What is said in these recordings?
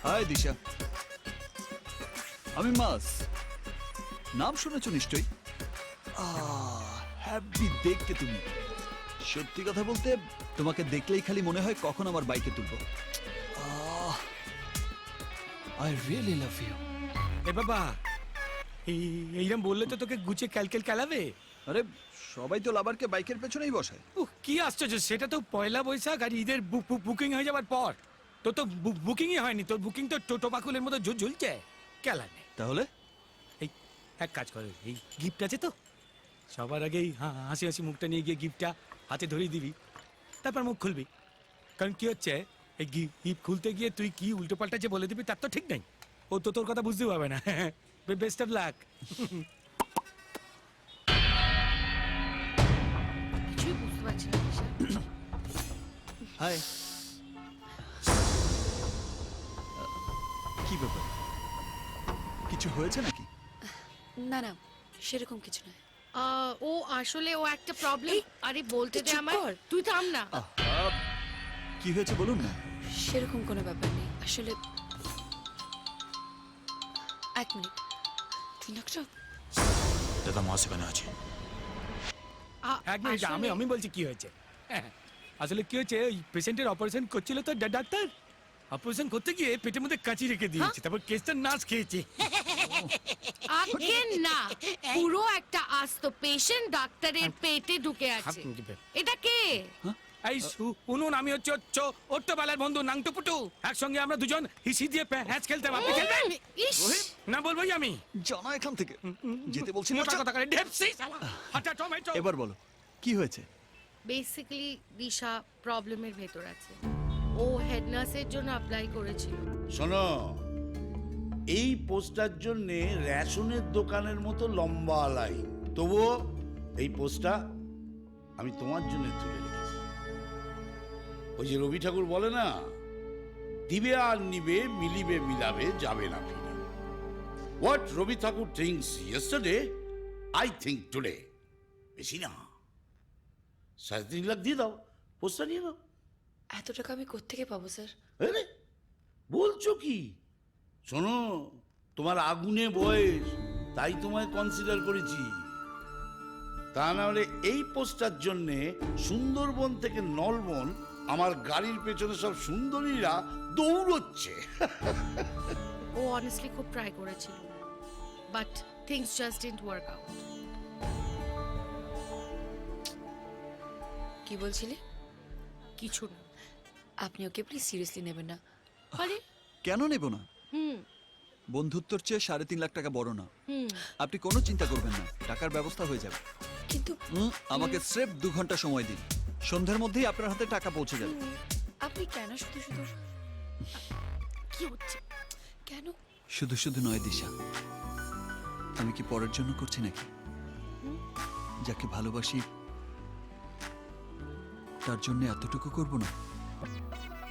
High দিশা, আমি মাস। নাম শুনেছ নিশ্চয়ই। হ্যাপি দেখতে তুমি। সত্যি কথা বলতে তোমাকে দেখলেই খালি মনে হয় কখন আমার বাইকে তুলবো। I really love you. এ বাবা, এইরকম বললে তো তোকে গুছিয়ে ক্যালকেল খেলাবে। আরে সবাই তো লাভারকে বাইকের পেছনেই বসায়। কি আশ্চর্য, সেটা তো পয়লা বৈশাখ আর ঈদের বুকিং হয়ে যাবার পর। তোর তো বুকিংই হয়নি, তোর বুকিং তো টোপাকুলের মতো ঝুলছে। খেলা নেই তাহলে এই এক কাজ করে, এই গিফট আছে তো, সবার আগেই হাসি হাসি মুখটা নিয়ে গিয়ে গিফটটা হাতে ধরিয়ে দিবি, তারপর মুখ খুলবি। কারণ কি হচ্ছে, এই গিফট খুলতে গিয়ে তুই কি উল্টো পাল্টা যে বলে দিবি তার তো ঠিক নাই। ও তো তোর কথা বুঝতে পারবে না। Best of luck. কিছুই বুঝতে পারছি না দিশা। হাই। কি ব্যাপার, কিছু হয়েছে নাকি? না না, সেরকম কিছু নয়। ও আসলে ও একটা প্রবলেম। আরে বলতে তুই দে চুপ আমায়, কর। তুই থাম না। কি হয়েছে বলুন না। সেরকম কোনো ব্যাপার নেই আসলে। এক মিনিট, তিনকটা দাদা মা সেখানে আছে। এক মিনিট, আসলে- আমি বলছি কি হয়েছে। হ্যাঁ, আসলে কি হয়েছে, ওই পেশেন্টের অপারেশন করছিল তো ডাক্তার, অপারেশন করতে গিয়ে পেটের মধ্যে কাঁচি রেখে দিয়েছে, তারপর কেসটা নাচ খেয়েছে। আগে না, পুরো একটা আস্ত পেশেন্ট ডাক্তারের পেটে ঢুকে আছে। এটা কে? এই শুনুন, আমি হচ্ছে ওট্টবেলার বন্ধু নাংটু পুটু। একসঙ্গে আমরা দুজন হিসি দিয়ে হ্যাচ খেলতাম। আপনি খেলবেন? ইস, না বলবোই আমি। জানা এখান থেকে যেতে বলছি না। মোটা কথা করে ঢেপসি শালা। হাঁটা টমেটো। এবার বলো কি হয়েছে। বেসিক্যালি দিশা প্রবলেমের ভেতর আছে। ও হেড নার্সের জন্য অ্যাপ্লাই করেছিল। শোনো, এই পোস্টার জন্যে রেশনের দোকানের মতো লম্বা লাইন, তবুও এই পোস্টটা আমি তোমার জন্য তুলে রেখেছি। ওই যে রবি ঠাকুর বলে না, দিবে আর নিবে, মিলিবে মিলাবে, যাবে না ফিরে। What Rabi Thakur thinks yesterday, I think today. বেশি না, 3.5 লাখ দিয়ে দাও, পোস্টটা নিয়ে নাও। এত টাকা আমি কোত্থেকে পাবো স্যার? আরে বলছো কি? শোনো, তোমার আগুনে বয়স, তাই তোমায় কনসিডার করেছি। তা না হলে এই পোস্টার জন্যে সুন্দরবন থেকে নলবন আমার গাড়ির পেছনে সব সুন্দরীরা দৌড়চ্ছে। ও অনেস্টলি খুব ট্রাই করেছিল, but things just didn't work out. কি বলছিলে? কিছু না। আপনি ওকে প্লিজ সিরিয়াসলি নেবেন না। আরে কেন নেব না? হুম বন্ধুত্বর চেয়ে 3.5 লাখ টাকা বড় না। হুম আপনি কোনো চিন্তা করবেন না, টাকার ব্যবস্থা হয়ে যাবে। কিন্তু আমাকে স্রেফ 2 ঘন্টা সময় দিন, সন্ধ্যার মধ্যেই আপনার হাতে টাকা পৌঁছে যাবে। আপনি কেন শুধু শুধু কি হচ্ছে? কেন? শুধু শুধু নয় দিশা, আমি কি পরের জন্য করছি নাকি? যাকে ভালোবাসি তার জন্য এতটুকু করব না?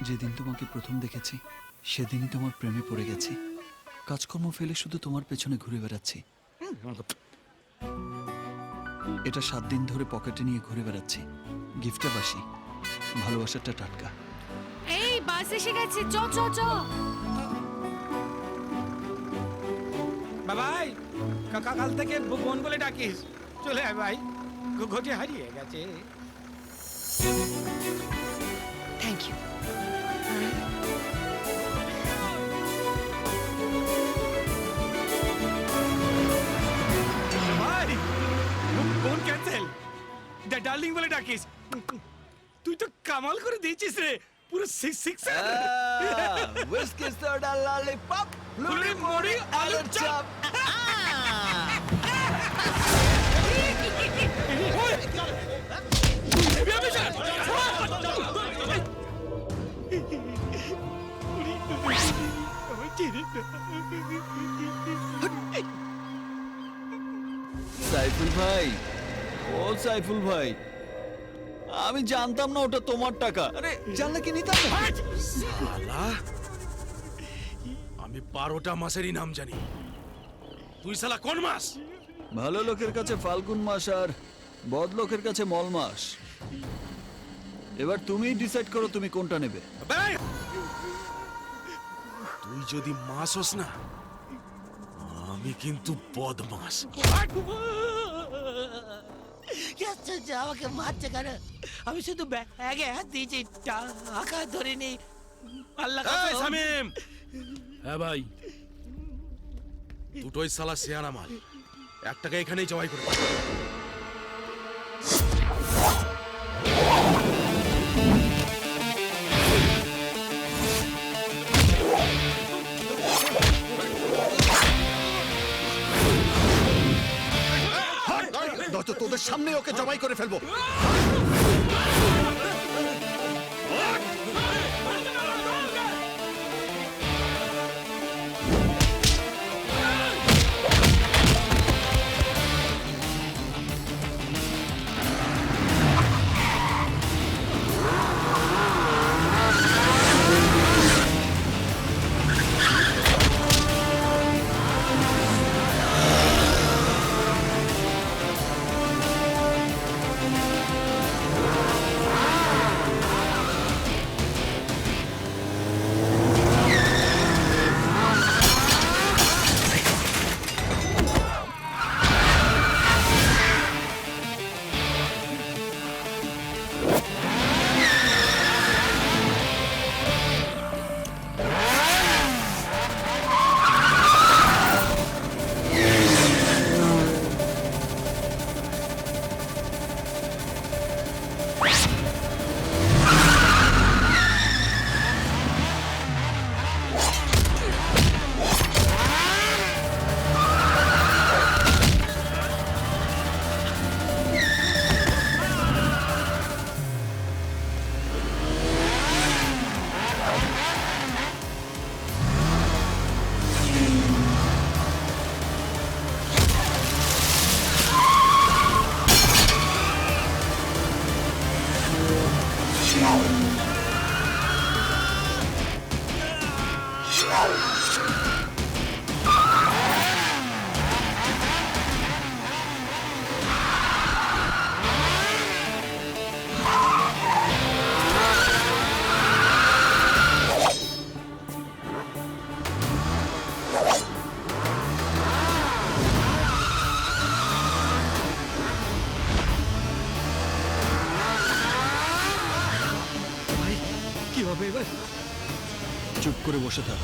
যেদিন তোমাকে প্রথম দেখেছি সেদিনই তোমার প্রেমে পড়ে গেছি। কাজকর্ম ফেলে শুধু তোমার পেছনে ঘুরে বেড়াচ্ছি। এটা 7 দিন ধরে পকেটে নিয়ে ঘুরে বেড়াচ্ছি। গিফটটা বাসি, ভালোবাসাটা টাটকা। এই বাস এসে গেছে, চ চ চ। বাবাই, কাল থেকে বোন বলে ডাকিস। চলে আয় ভাই, ঘটে হারিয়ে গেছে। Thank you. ভাই, বোন ক্যান্সেল, ডার্লিং বলে ডাকিস। তুই তো কামাল করে দিয়েছিস রে, পুরো সিক্স। হুইস্কি সোডা ললিপপ ফুলি মুড়ি আলুর চপ। সাইফুল ভাই, ও সাইফুল ভাই, আমি জানতাম না ওটা তোমার টাকা। আরে জানলে কি নিতাম না? শালা, আমি 12টা মাসেরই নাম জানি। তুই শালা কোন মাস? ভালো লোকের কাছে ফাল্গুন মাস আর বদ লোকের কাছে মল মাস। এবার তুমিই ডিসাইড করো তুমি কোনটা নেবে। তুই তুই যদি মাস হস না, আমি কিন্তু বদমাস। আমাকে মারছে কেন? আমি শুধু ব্যাগে হাত দিয়েছি, টাকা ধরে নেই। আল্লাহ এই শামিম! হ্যাঁ ভাই, দুটোই সালা শেয়ানা মাল, একটাকে এখানেই জবাই করে দাও। নয়তো তোদের সামনে ওকে জবাই করে ফেলবো। কি হবে এবার? চুপ করে বসে থাক।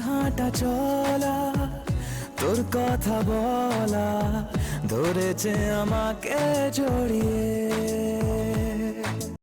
হাঁটা চলা, তোর কথা বলা ধরেছে আমাকে জড়িয়ে।